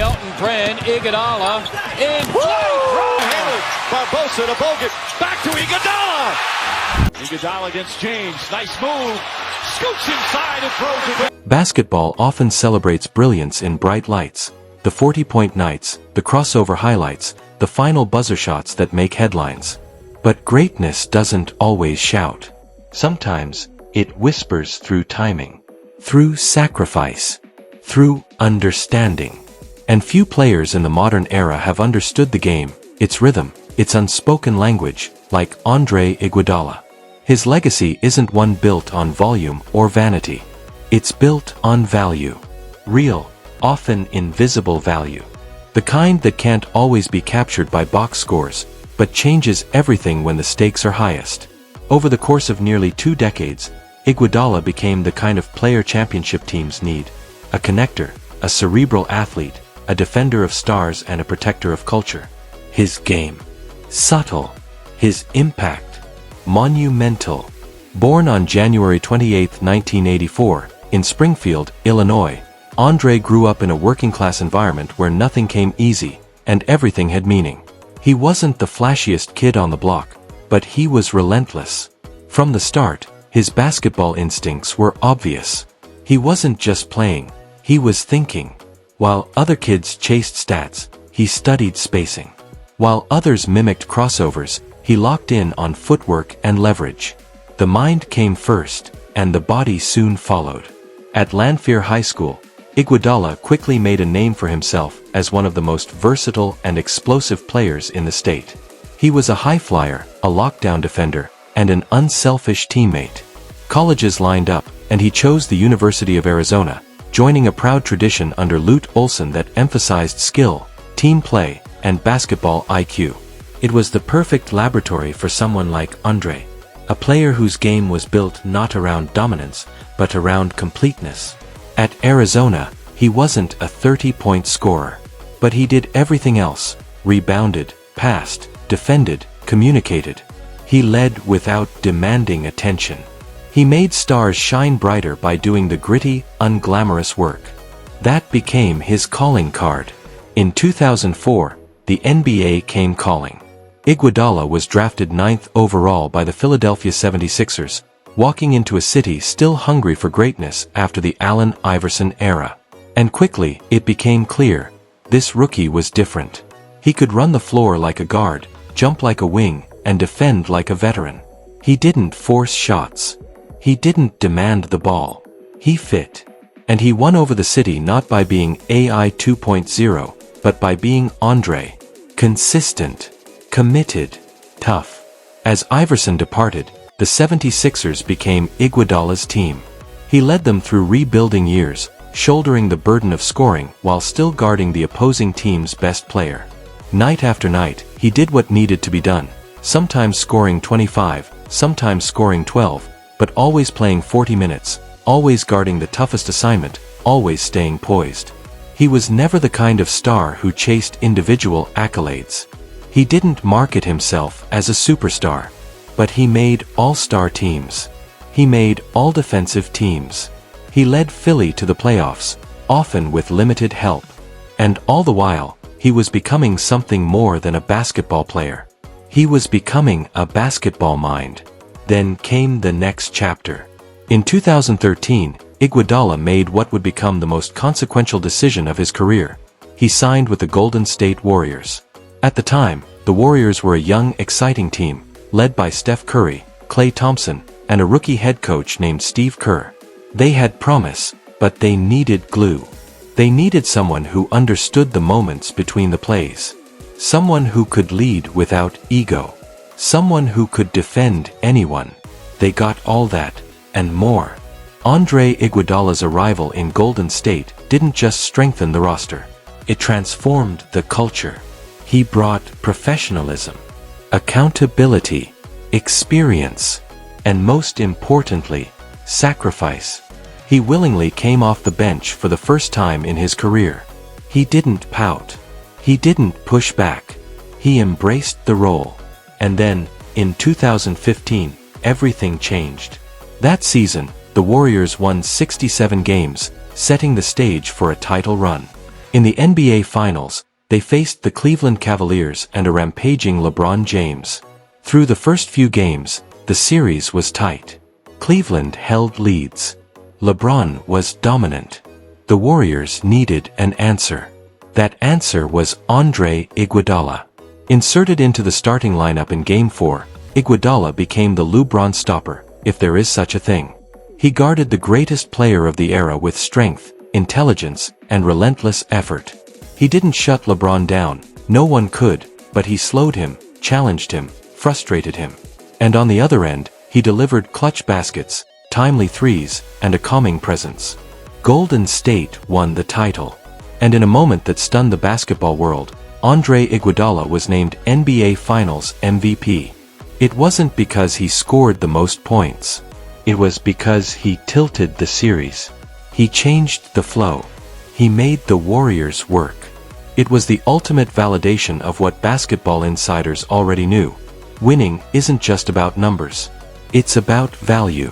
Elton Brand, Iguodala, in Handled. Barbosa to Bogut. Back to Iguodala. Iguodala against James. Nice move. Scoots inside and throws it away. Basketball often celebrates brilliance in bright lights. The 40-point nights, the crossover highlights, the final buzzer shots that make headlines. But greatness doesn't always shout. Sometimes, it whispers through timing, through sacrifice, through understanding. And few players in the modern era have understood the game, its rhythm, its unspoken language, like Andre Iguodala. His legacy isn't one built on volume or vanity. It's built on value. Real, often invisible value. The kind that can't always be captured by box scores, but changes everything when the stakes are highest. Over the course of nearly 2 decades, Iguodala became the kind of player championship teams need. A connector, a cerebral athlete, a defender of stars and a protector of culture. His game. Subtle. His impact. Monumental. Born on January 28, 1984, in Springfield, Illinois, Andre grew up in a working-class environment where nothing came easy, and everything had meaning. He wasn't the flashiest kid on the block, but he was relentless. From the start, his basketball instincts were obvious. He wasn't just playing, he was thinking. While other kids chased stats, he studied spacing. While others mimicked crossovers, he locked in on footwork and leverage. The mind came first, and the body soon followed. At Lanphier High School, Iguodala quickly made a name for himself as one of the most versatile and explosive players in the state. He was a high flyer, a lockdown defender, and an unselfish teammate. Colleges lined up, and he chose the University of Arizona, joining a proud tradition under Lute Olson that emphasized skill, team play, and basketball IQ. It was the perfect laboratory for someone like Andre, a player whose game was built not around dominance, but around completeness. At Arizona, he wasn't a 30-point scorer, but he did everything else: rebounded, passed, defended, communicated. He led without demanding attention. He made stars shine brighter by doing the gritty, unglamorous work. That became his calling card. In 2004, the NBA came calling. Iguodala was drafted 9th overall by the Philadelphia 76ers, walking into a city still hungry for greatness after the Allen Iverson era. And quickly, it became clear, this rookie was different. He could run the floor like a guard, jump like a wing, and defend like a veteran. He didn't force shots. He didn't demand the ball. He fit. And he won over the city not by being AI 2.0, but by being Andre. Consistent. Committed. Tough. As Iverson departed, the 76ers became Iguodala's team. He led them through rebuilding years, shouldering the burden of scoring while still guarding the opposing team's best player. Night after night, he did what needed to be done, sometimes scoring 25, sometimes scoring 12, but always playing 40 minutes, always guarding the toughest assignment, always staying poised. He was never the kind of star who chased individual accolades. He didn't market himself as a superstar, but he made all-star teams. He made all-defensive teams. He led Philly to the playoffs, often with limited help. And all the while, he was becoming something more than a basketball player. He was becoming a basketball mind. Then came the next chapter. In 2013, Iguodala made what would become the most consequential decision of his career. He signed with the Golden State Warriors. At the time, the Warriors were a young, exciting team, led by Steph Curry, Klay Thompson, and a rookie head coach named Steve Kerr. They had promise, but they needed glue. They needed someone who understood the moments between the plays. Someone who could lead without ego. Someone who could defend anyone. They got all that, and more. Andre Iguodala's arrival in Golden State didn't just strengthen the roster. It transformed the culture. He brought professionalism, accountability, experience, and most importantly, sacrifice. He willingly came off the bench for the first time in his career. He didn't pout. He didn't push back. He embraced the role. And then, in 2015, everything changed. That season, the Warriors won 67 games, setting the stage for a title run. In the NBA Finals, they faced the Cleveland Cavaliers and a rampaging LeBron James. Through the first few games, the series was tight. Cleveland held leads. LeBron was dominant. The Warriors needed an answer. That answer was Andre Iguodala. Inserted into the starting lineup in Game 4, Iguodala became the LeBron stopper, if there is such a thing. He guarded the greatest player of the era with strength, intelligence, and relentless effort. He didn't shut LeBron down, no one could, but he slowed him, challenged him, frustrated him. And on the other end, he delivered clutch baskets, timely threes, and a calming presence. Golden State won the title. And in a moment that stunned the basketball world, Andre Iguodala was named NBA Finals MVP. It wasn't because he scored the most points. It was because he tilted the series. He changed the flow. He made the Warriors work. It was the ultimate validation of what basketball insiders already knew. Winning isn't just about numbers. It's about value.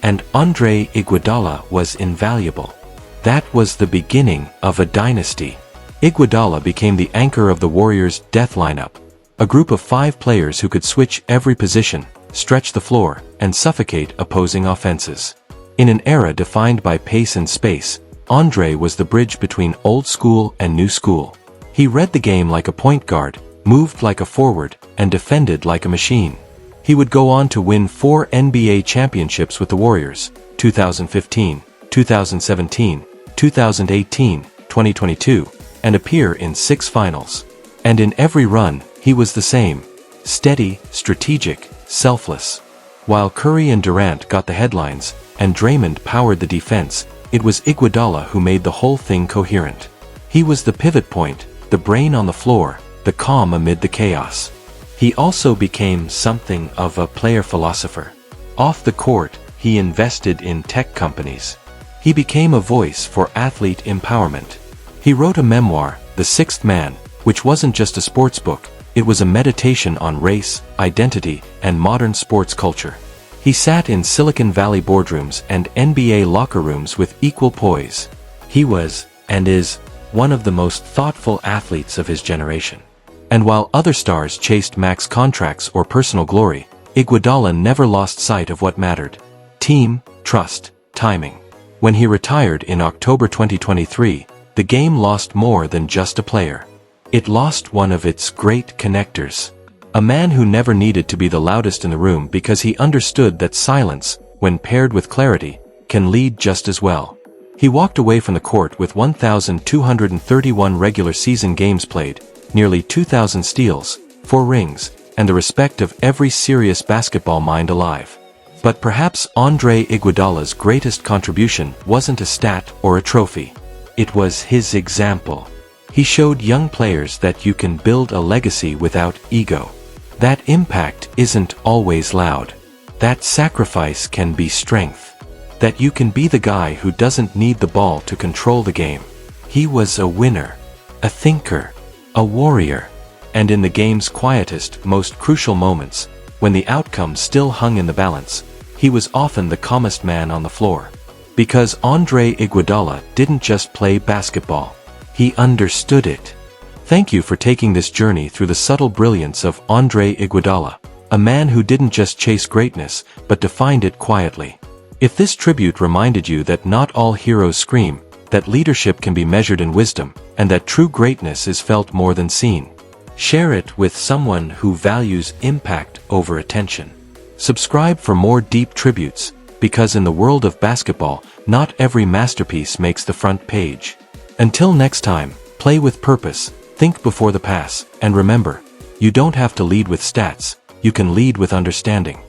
And Andre Iguodala was invaluable. That was the beginning of a dynasty. Iguodala became the anchor of the Warriors' death lineup, a group of 5 players who could switch every position, stretch the floor, and suffocate opposing offenses. In an era defined by pace and space, Andre was the bridge between old school and new school. He read the game like a point guard, moved like a forward, and defended like a machine. He would go on to win 4 NBA championships with the Warriors, 2015, 2017, 2018, 2022, and appear in 6 finals. And in every run, he was the same. Steady, strategic, selfless. While Curry and Durant got the headlines, and Draymond powered the defense, it was Iguodala who made the whole thing coherent. He was the pivot point, the brain on the floor, the calm amid the chaos. He also became something of a player philosopher. Off the court, he invested in tech companies. He became a voice for athlete empowerment. He wrote a memoir, The Sixth Man, which wasn't just a sports book, it was a meditation on race, identity, and modern sports culture. He sat in Silicon Valley boardrooms and NBA locker rooms with equal poise. He was, and is, one of the most thoughtful athletes of his generation. And while other stars chased max contracts or personal glory, Iguodala never lost sight of what mattered: team, trust, timing. When he retired in October 2023, the game lost more than just a player. It lost one of its great connectors. A man who never needed to be the loudest in the room because he understood that silence, when paired with clarity, can lead just as well. He walked away from the court with 1,231 regular season games played, nearly 2,000 steals, 4 rings, and the respect of every serious basketball mind alive. But perhaps Andre Iguodala's greatest contribution wasn't a stat or a trophy. It was his example. He showed young players that you can build a legacy without ego. That impact isn't always loud. That sacrifice can be strength. That you can be the guy who doesn't need the ball to control the game. He was a winner, a thinker, a warrior. And in the game's quietest, most crucial moments, when the outcome still hung in the balance, he was often the calmest man on the floor. Because Andre Iguodala didn't just play basketball. He understood it. Thank you for taking this journey through the subtle brilliance of Andre Iguodala, a man who didn't just chase greatness, but defined it quietly. If this tribute reminded you that not all heroes scream, that leadership can be measured in wisdom, and that true greatness is felt more than seen, share it with someone who values impact over attention. Subscribe for more deep tributes, because in the world of basketball, not every masterpiece makes the front page. Until next time, play with purpose, think before the pass, and remember, you don't have to lead with stats, you can lead with understanding.